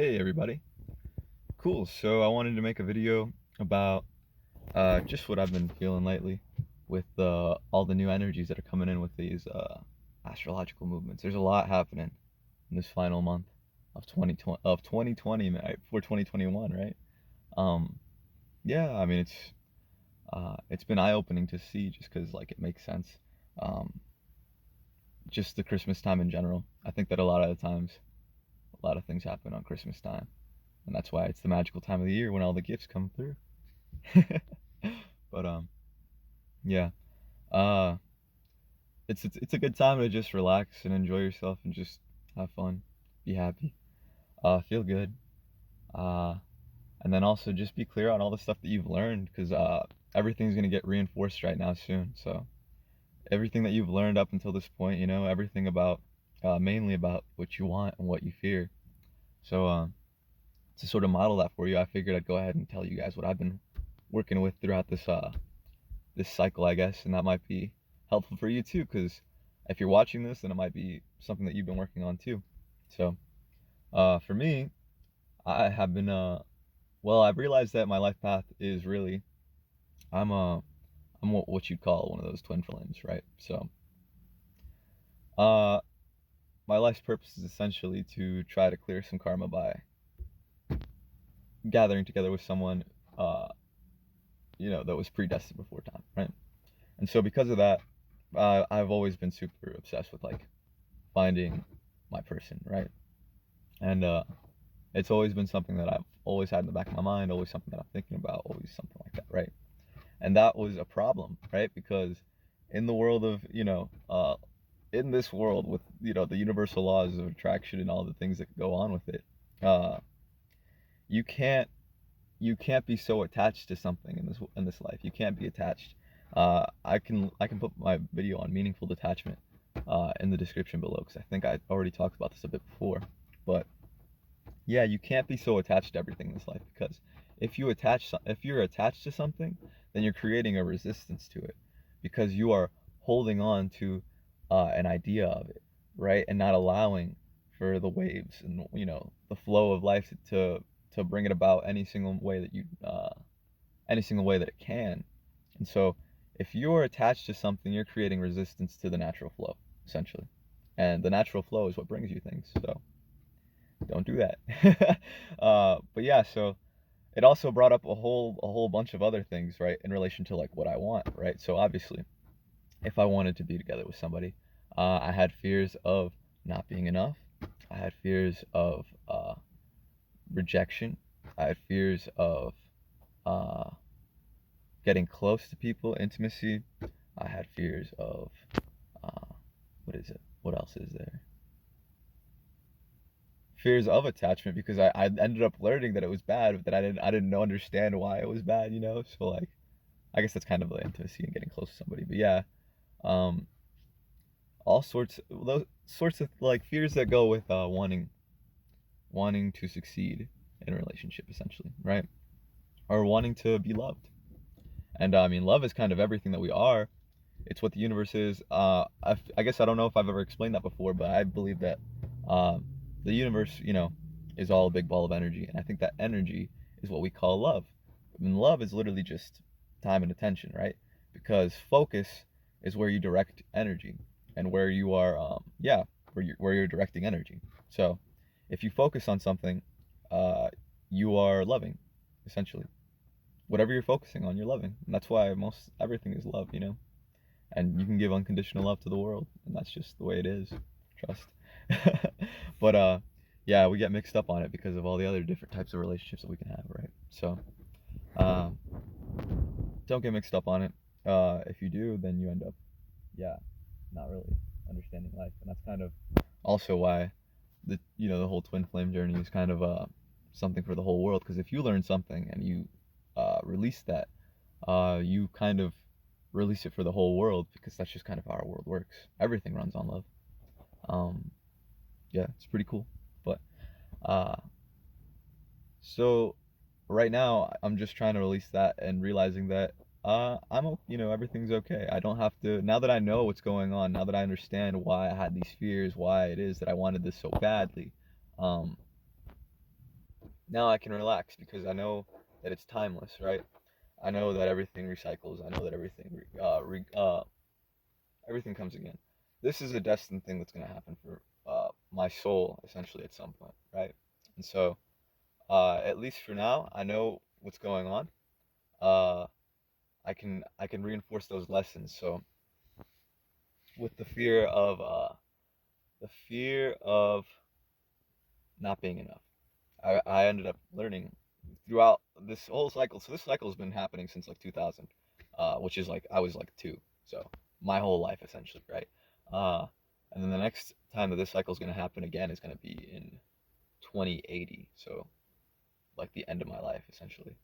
Hey everybody. Cool. So I wanted to make a video about just what I've been feeling lately with all the new energies that are coming in with these astrological movements. There's a lot happening in this final month of 2020 man, for 2021, right? Um, yeah, I mean it's been eye-opening to see just because like it makes sense. Um, just the Christmas time in general. I think that a lot of the times a lot of things happen on Christmas time, and that's why it's the magical time of the year when all the gifts come through. But yeah, uh, it's a good time to just relax and enjoy yourself and just have fun, be happy, feel good, uh, and then also just be clear on all the stuff that you've learned because everything's gonna get reinforced right now soon. So everything that you've learned up until this point, everything about mainly about what you want and what you fear. So to sort of model that for you, I figured I'd go ahead and tell you guys what I've been working with throughout this cycle, I guess, and that might be helpful for you too, because if you're watching this, then it might be something that you've been working on too. So, for me, I have been, well, I've realized that my life path is really, I'm I'm what you'd call one of those twin flames, right? So, uh, my life's purpose is essentially to try to clear some karma by gathering together with someone, uh, that was predestined before time, right? And so because of that, I've always been super obsessed with like finding my person, right? And it's always been something that I've always had in the back of my mind, always something that I'm thinking about, always something like that, right? And that was a problem, right? Because in the world of, in this world with, the universal laws of attraction and all the things that go on with it, uh, you can't you can't be so attached to something in this life. You can't be attached. I can put my video on meaningful detachment in the description below because I think I already talked about this a bit before. But yeah, you can't be so attached to everything in this life because if you're attached to something, then you're creating a resistance to it because you are holding on to an idea of it, right, and not allowing for the waves and the flow of life to bring it about any single way that it can. And so, if you're attached to something, you're creating resistance to the natural flow, essentially. And the natural flow is what brings you things. So don't do that. But yeah, so it also brought up a whole bunch of other things, right, in relation to like what I want, right? So obviously, if I wanted to be together with somebody, I had fears of not being enough. I had fears of rejection. I had fears of uh, getting close to people, intimacy. I had fears of what is it? What else is there? Fears of attachment because I ended up learning that it was bad, but that I didn't know understand why it was bad, So like I guess that's kind of the intimacy and getting close to somebody. But yeah, um, all sorts those sorts of like fears that go with wanting to succeed in a relationship, essentially, right? Or wanting to be loved. And I mean, love is kind of everything that we are. It's what the universe is. I guess I don't know if I've ever explained that before, but I believe that um, the universe, is all a big ball of energy, and I think that energy is what we call love. And love is literally just time and attention, right? Because focus is where you direct energy, and where you are, where you're directing energy. So, if you focus on something, uh, you are loving, essentially. Whatever you're focusing on, you're loving, and that's why most everything is love, and you can give unconditional love to the world, and that's just the way it is. Trust. But yeah, we get mixed up on it because of all the other different types of relationships that we can have, right? So uh, don't get mixed up on it. If you do, then you end up, yeah, not really understanding life, and that's kind of also why the whole twin flame journey is kind of something for the whole world. Because if you learn something and you release that, you kind of release it for the whole world because that's just kind of how our world works. Everything runs on love. Um, yeah, it's pretty cool. But uh, so right now I'm just trying to release that and realizing that everything's okay. I don't have to, now that I know what's going on, now that I understand why I had these fears, why it is that I wanted this so badly. Um, Now I can relax because I know that it's timeless, right? I know that everything recycles. I know that everything comes again. This is a destined thing that's gonna happen for my soul essentially at some point, right? And so, at least for now, I know what's going on. Uh, I can reinforce those lessons. So with the fear of not being enough, I ended up learning throughout this whole cycle. So this cycle has been happening since like 2000, which is like I was like two, so my whole life essentially, right? Uh, and then the next time that this cycle is going to happen again is going to be in 2080, so like the end of my life essentially.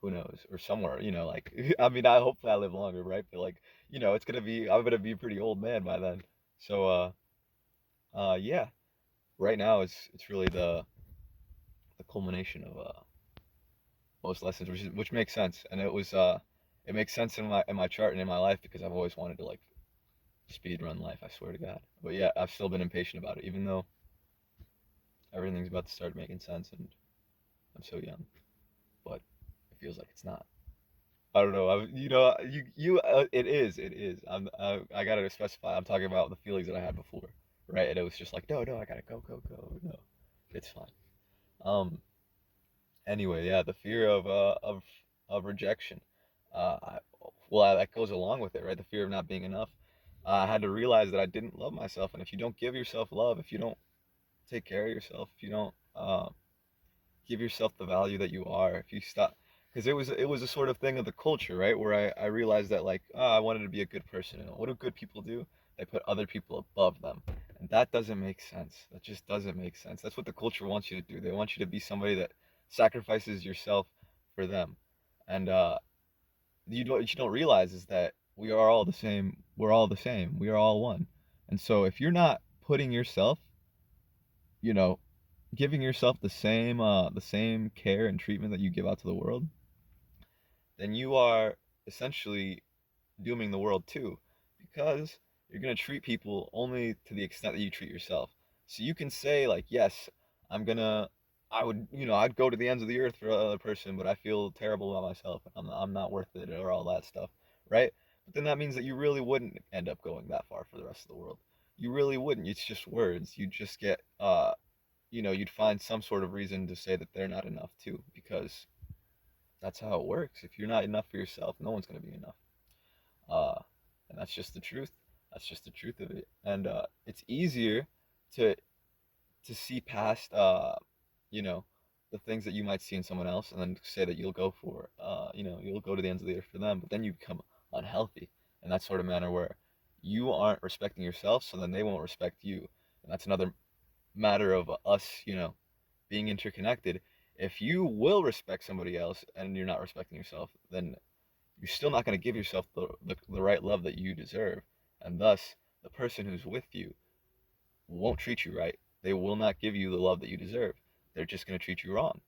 Who knows? Or somewhere, like I mean, I hope I live longer, right? But like, it's gonna be I'm gonna be a pretty old man by then. So yeah. Right now, it's really the culmination of most lessons, which makes sense, and it makes sense in my chart and in my life because I've always wanted to like speed run life. I swear to God. But yeah, I've still been impatient about it, even though everything's about to start making sense, and I'm so young. But it feels like it's not. I don't know. It is. I gotta specify. I'm talking about the feelings that I had before, right? And it was just like, no, no, I gotta go, go, go. No, it's fine. Um. Anyway, yeah, the fear of rejection. That goes along with it, right? The fear of not being enough. I had to realize that I didn't love myself, and if you don't give yourself love, if you don't take care of yourself, if you don't give yourself the value that you are, if you stop, because it was a sort of thing of the culture, right? Where I realized that like, I wanted to be a good person, and what do good people do? They put other people above them, and that doesn't make sense. That just doesn't make sense. That's what the culture wants you to do. They want you to be somebody that sacrifices yourself for them, and what you don't realize is that we are all the same. We're all the same. We are all one. And so if you're not putting yourself, you know, giving yourself the same care and treatment that you give out to the world, then you are essentially dooming the world too, because you're going to treat people only to the extent that you treat yourself. So you can say like, yes, I'm gonna, I would, I'd go to the ends of the earth for another person, but I feel terrible about myself. I'm not worth it, or all that stuff, right? But then that means that you really wouldn't end up going that far for the rest of the world. You really wouldn't. It's just words. You'd just get, you'd find some sort of reason to say that they're not enough too, because that's how it works. If you're not enough for yourself, no one's gonna be enough. Uh, and that's just the truth. That's just the truth of it. And it's easier to see past you know the things that you might see in someone else, and then say that you'll go for you'll go to the ends of the earth for them, but then you become unhealthy in that sort of manner where you aren't respecting yourself, so then they won't respect you, and that's another matter of us being interconnected. If you will respect somebody else and you're not respecting yourself, then you're still not going to give yourself the right love that you deserve. And thus, the person who's with you won't treat you right. They will not give you the love that you deserve. They're just going to treat you wrong.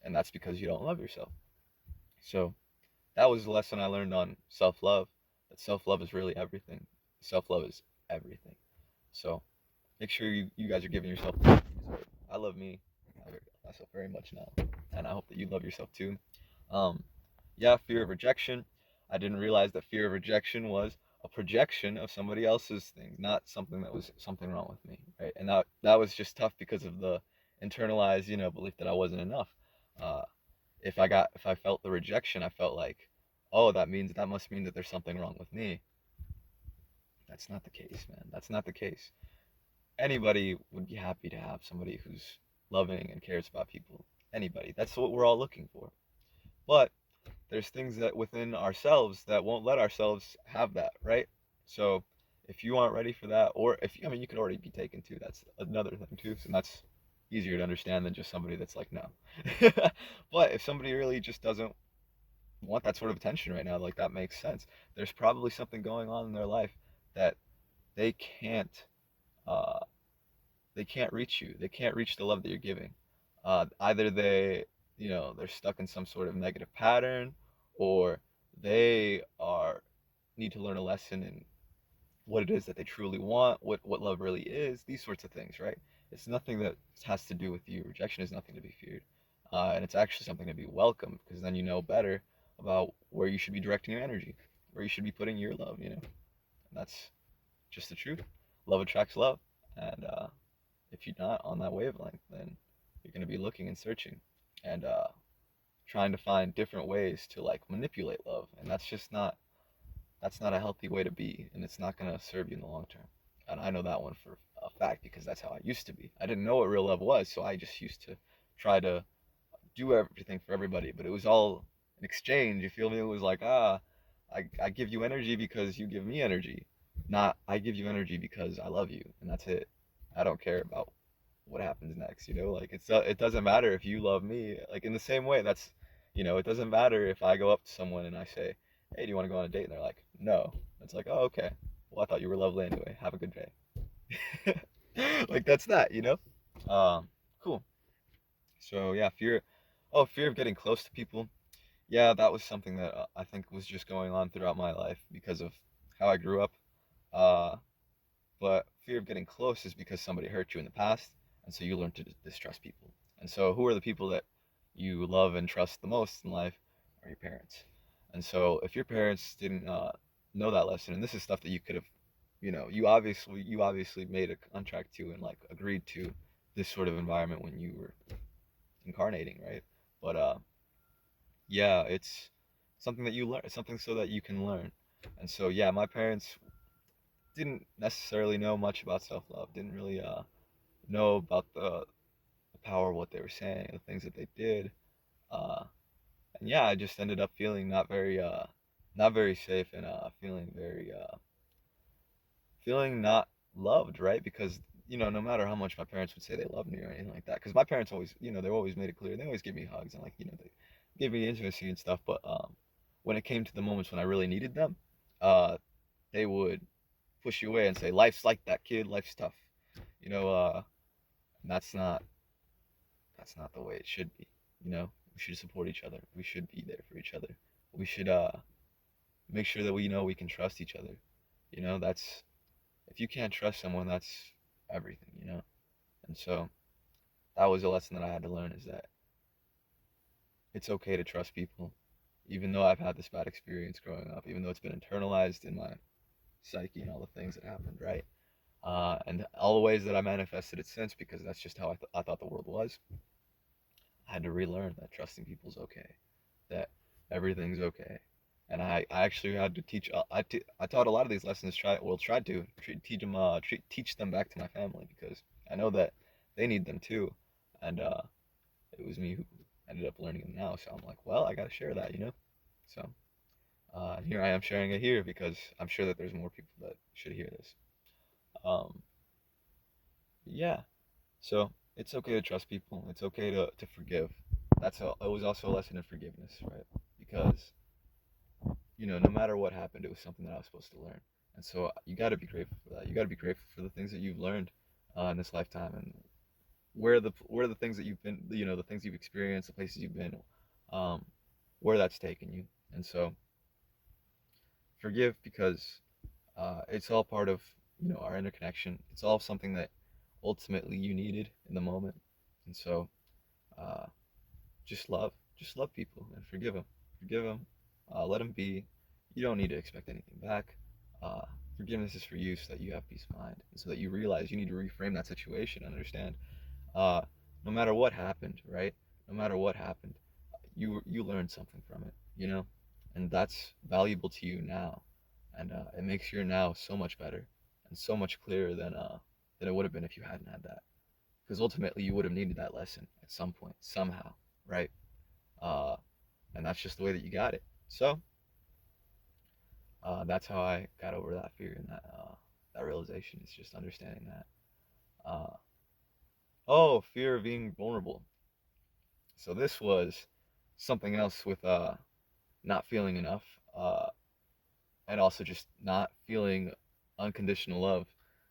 And that's because you don't love yourself. So, that was the lesson I learned on self love, that self love is really everything. Self love is everything. So, make sure you guys are giving yourself the love you deserve. I love me. I love myself very much now. And I hope that you love yourself too. Um, yeah, fear of rejection. I didn't realize that fear of rejection was a projection of somebody else's thing, not something that was something wrong with me, right? And that was just tough because of the internalized, belief that I wasn't enough. Uh, if I felt the rejection, I felt like, oh, that must mean that there's something wrong with me. That's not the case, man. That's not the case. Anybody would be happy to have somebody who's loving and cares about people. Anybody. That's what we're all looking for. But there's things that within ourselves that won't let ourselves have that, right? So if you aren't ready for that, or if I mean, you could already be taken too. That's another thing too, and that's easier to understand than just somebody that's like no. But if somebody really just doesn't want that sort of attention right now, like that makes sense. There's probably something going on in their life that they can't uh, they can't reach you. They can't reach the love that you're giving. Either they're stuck in some sort of negative pattern, or they are need to learn a lesson in what it is that they truly want, what love really is, these sorts of things, right? It's nothing that has to do with you. Rejection is nothing to be feared. And it's actually something to be welcomed, because then you know better about where you should be directing your energy, where you should be putting your love, you know. And that's just the truth. Love attracts love. And if you're not on that wavelength, then you're going to be looking and searching and trying to find different ways to like manipulate love. And that's not a healthy way to be, and it's not going to serve you in the long term. And I know that one for a fact because that's how I used to be. I didn't know what real love was, so I just used to try to do everything for everybody, but it was all an exchange. You feel me? It was like, I give you energy because you give me energy, not I give you energy because I love you, and that's it. I don't care about what happens next, you know? Like it doesn't matter if you love me. Like in the same way, that's it doesn't matter if I go up to someone and I say, "Hey, do you want to go on a date?" And they're like, "No." It's like, "Oh, okay. Well, I thought you were lovely anyway. Have a good day." Like that's that, you know? Cool. So yeah, fear of getting close to people. Yeah, that was something that I think was just going on throughout my life because of how I grew up. Uh, but fear of getting close is because somebody hurt you in the past, and so you learn to distrust people. And so, who are the people that you love and trust the most in life? Are your parents. And so, if your parents didn't know that lesson, and this is stuff that you could have, you obviously made a contract to and like agreed to this sort of environment when you were incarnating, right? But yeah, it's something that you learn, something so that you can learn. And so yeah, my parents didn't necessarily know much about self-love, didn't really know about the power of what they were saying, the things that they did. Uh, and yeah, I just ended up feeling not very safe and feeling not loved, right? Because no matter how much my parents would say they loved me or anything like that, because my parents always, they always made it clear, they always give me hugs and like, they gave me intimacy and stuff. But when it came to the moments when I really needed them, uh, they would push you away and say, "Life's like that, kid. Life's tough." You know, and that's not the way it should be. We should support each other. We should be there for each other. We should make sure that we know we can trust each other. That's if you can't trust someone, that's everything. And so that was a lesson that I had to learn is that it's okay to trust people, even though I've had this bad experience growing up, even though it's been internalized in my psyche and all the things that happened, right? And all the ways that I manifested it since, because that's just how I thought the world was. I had to relearn that trusting people's okay, that everything's okay. And I actually had to I taught a lot of these lessons. Tried to teach them back to my family because I know that they need them too, and it was me who ended up learning them now. So I'm like, well, I gotta share that. So here I am sharing it here because I'm sure that there's more people that should hear this. Um, yeah. So it's okay to trust people. It's okay to forgive. It was also a lesson in forgiveness, right? Because no matter what happened, it was something that I was supposed to learn. And so you got to be grateful for that. You got to be grateful for the things that you've learned in this lifetime, and where the things that you've been, the things you've experienced, the places you've been, um, where that's taken you. And so forgive because it's all part of our interconnection. It's all something that ultimately you needed in the moment. And so uh, just love people and forgive them, let them be. You don't need to expect anything back. uh, Forgiveness is for you so that you have peace of mind and so that you realize you need to reframe that situation and understand uh, no matter what happened, right? No matter what happened, you learned something from it. And that's valuable to you now, and it makes your now so much better and so much clearer than it would have been if you hadn't had that, because ultimately you would have needed that lesson at some point somehow, right? uh, and that's just the way that you got it. So that's how I got over that fear and that realization. Is just understanding that. Oh, fear of being vulnerable. So this was something else with not feeling enough, uh, and also just not feeling unconditional love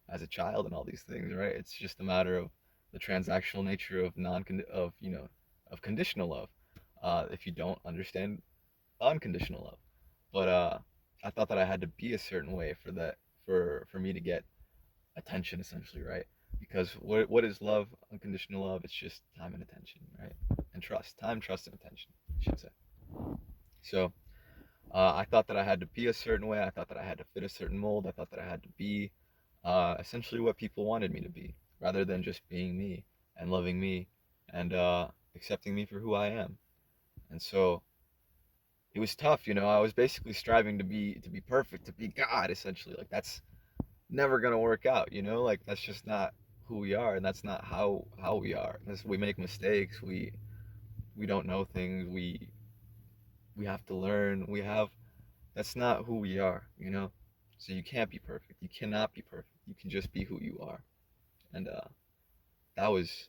as a child and all these things. Right? It's just a matter of the transactional nature of non of of conditional love. If you don't understand unconditional love. But I thought that I had to be a certain way for that for me to get attention, essentially, right? Because what is love? Unconditional love. It's just time and attention, right? And trust. Time, trust, and attention, I should say. So I thought that I had to be a certain way. I thought that I had to fit a certain mold. I thought that I had to be essentially what people wanted me to be, rather than just being me and loving me and accepting me for who I am. And so it was tough, you know. I was basically striving to be perfect, to be God, essentially. Like that's never gonna work out, you know. Like that's just not who we are, and that's not how we are. We make mistakes. We don't know things. We have to learn. We have That's not who we are, you know? So you can't be perfect. You cannot be perfect. You can just be who you are. And that was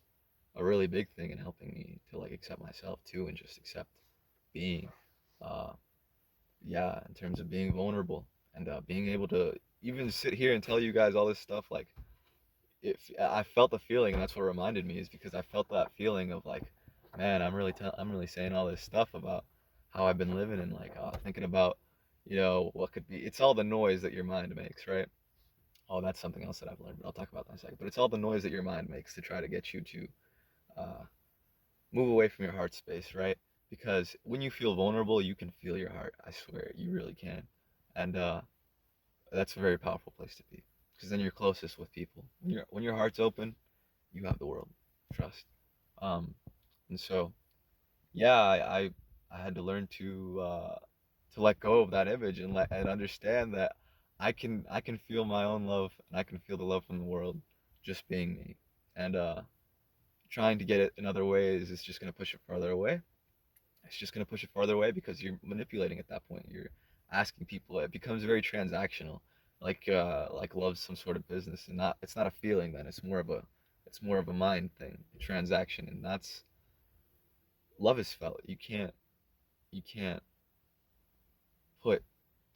a really big thing in helping me to like accept myself too and just accept being uh yeah, in terms of being vulnerable and being able to even sit here and tell you guys all this stuff like if I felt the feeling, and that's what reminded me is because I felt that feeling of like, man, I'm really saying all this stuff about how I've been living and like thinking about, you know, what could be. It's all the noise that your mind makes, right? Oh, that's something else that I've learned, but I'll talk about that in a second. But it's all the noise that your mind makes to try to get you to uh, move away from your heart space, right? Because when you feel vulnerable, you can feel your heart. I swear, you really can, and that's a very powerful place to be. Because then you're closest with people. When your heart's open, you have the world. Trust. Um, and so, yeah, I had to learn to let go of that image and understand that I can feel my own love and I can feel the love from the world just being me. And trying to get it in other ways is just gonna push it farther away. It's just gonna push it farther away because you're manipulating at that point. You're asking people. It becomes very transactional, like love's some sort of business, and not it's not a feeling. Then it's more of a mind thing, a transaction, and that's love is felt. You can't put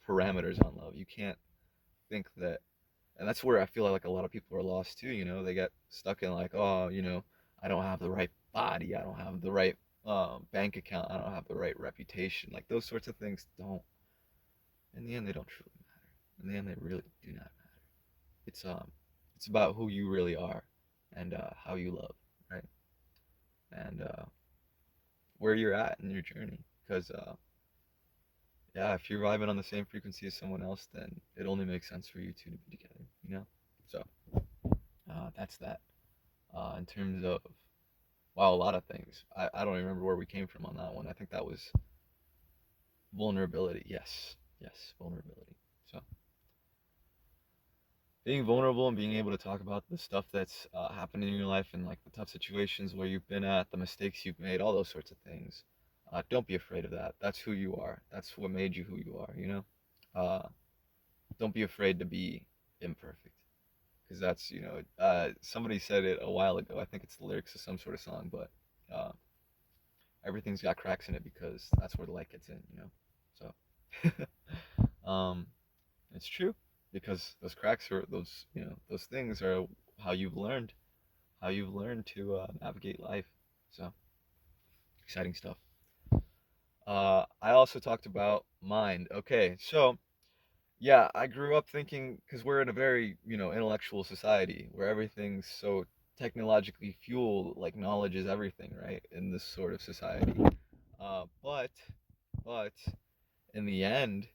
parameters on love. You can't think that, and that's where I feel like a lot of people are lost too. You know, they get stuck in like, oh, you know, I don't have the right body, I don't have the right bank account, I don't have the right reputation. Like those sorts of things don't. In the end, they don't truly matter. In the end, they really do not matter. It's about who you really are and how you love, right? And where you're at in your journey. Because yeah, if you're vibing on the same frequency as someone else, then it only makes sense for you two to be together, you know? So that's that. In terms of, wow, a lot of things. I don't remember where we came from on that one. I think that was vulnerability. Yes, yes, vulnerability. So being vulnerable and being able to talk about the stuff that's happening in your life and like the tough situations where you've been at, the mistakes you've made, all those sorts of things. Don't be afraid of that. That's who you are. That's what made you who you are, you know? Don't be afraid to be imperfect because that's, you know, somebody said it a while ago. I think it's the lyrics of some sort of song, but uh, everything's got cracks in it because that's where the light gets in, you know? So, it's true because those cracks are those, you know, those things are how you've learned to navigate life. So, exciting stuff. I also talked about mind. Okay, so yeah, I grew up thinking because we're in a very, you know, intellectual society where everything's so technologically fueled, like knowledge is everything, right? In this sort of society. But in the end,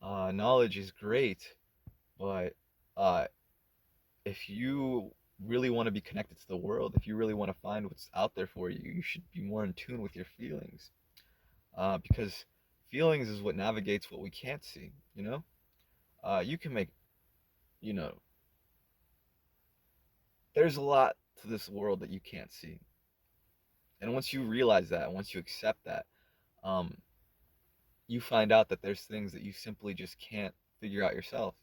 knowledge is great, but uh, if you really want to be connected to the world, if you really want to find what's out there for you, you should be more in tune with your feelings, because feelings is what navigates what we can't see. You know, you can make, you know, there's a lot to this world that you can't see, and once you realize that, once you accept that, um, you find out that there's things that you simply just can't figure out yourself,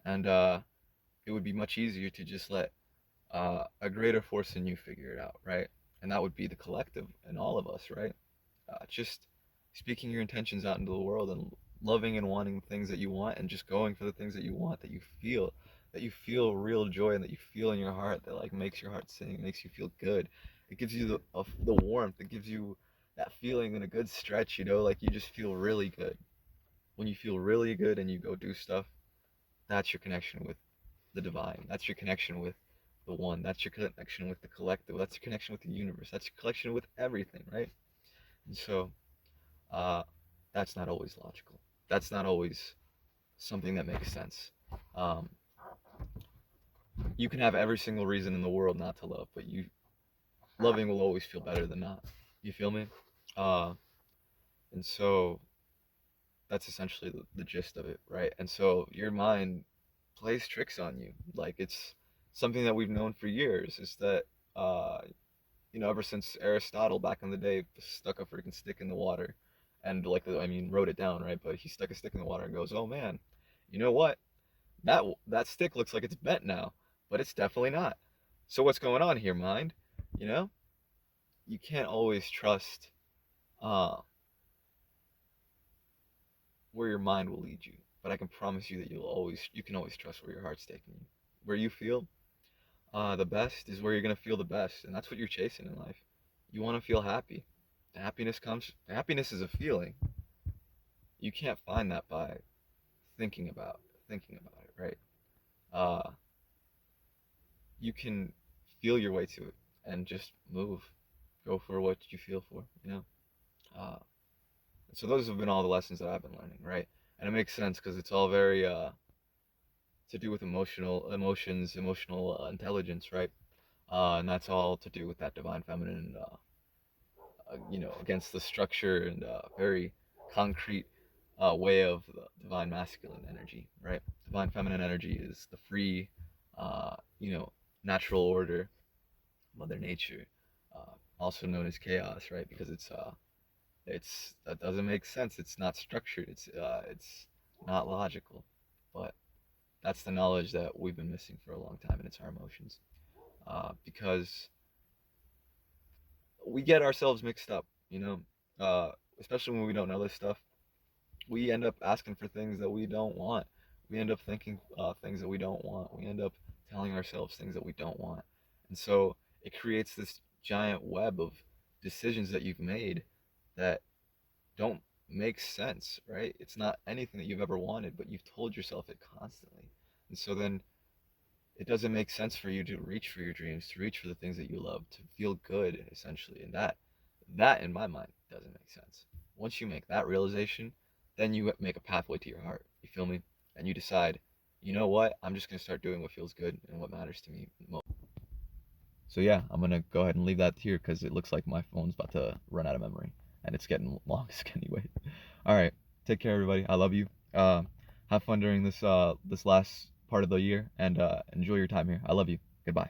and it would be much easier to just let a greater force in you figure it out, right? And that would be the collective in all of us, right? Just speaking your intentions out into the world and loving and wanting the things that you want and just going for the things that you want that you feel real joy and that you feel in your heart that like makes your heart sing, makes you feel good. It gives you the warmth. It gives you that feeling in a good stretch, you know, like you just feel really good. When you feel really good and you go do stuff, that's your connection with the divine. That's your connection with the one. That's your connection with the collective. That's your connection with the universe. That's your connection with everything, right? And so, uh, that's not always logical. That's not always something that makes sense. Um, you can have every single reason in the world not to love, but you loving will always feel better than not. You feel me? Uh, and so that's essentially the gist of it, right? And so your mind plays tricks on you. Like it's something that we've known for years is that, uh, ever since Aristotle back in the day stuck a freaking stick in the water and, like, I mean, wrote it down, right? But he stuck a stick in the water and goes, oh man, you know what? That stick looks like it's bent now, but it's definitely not. So what's going on here, mind? You know, you can't always trust uh, where your mind will lead you, but I can promise you that you can always trust where your heart's taking you. Where you feel the best is where you're gonna feel the best, and that's what you're chasing in life. You want to feel happy. Happiness is a feeling. You can't find that by thinking about it, right? Uh, you can feel your way to it and just move, go for what you feel for, you know. Uh, so those have been all the lessons that I've been learning, right? And it makes sense because it's all very to do with emotional intelligence, right? And that's all to do with that divine feminine, against the structure and very concrete way of the divine masculine energy, right? Divine feminine energy is the free, uh, you know, natural order, Mother Nature, also known as chaos, right? Because it's that doesn't make sense. It's not structured. It's not logical, but that's the knowledge that we've been missing for a long time, and it's our emotions. Because we get ourselves mixed up, especially when we don't know this stuff. We end up asking for things that we don't want. We end up thinking things that we don't want. We end up telling ourselves things that we don't want. And so it creates this giant web of decisions that you've made that don't make sense, right? It's not anything that you've ever wanted, but you've told yourself it constantly. And so then it doesn't make sense for you to reach for your dreams, to reach for the things that you love, to feel good, essentially. And that in my mind doesn't make sense. Once you make that realization, then you make a pathway to your heart. You feel me? And you decide, you know what? I'm just gonna start doing what feels good and what matters to me most. So yeah, I'm gonna go ahead and leave that here because it looks like my phone's about to run out of memory, and it's getting long anyway. All right, take care, everybody. I love you. Have fun during this last part of the year, and enjoy your time here. I love you. Goodbye.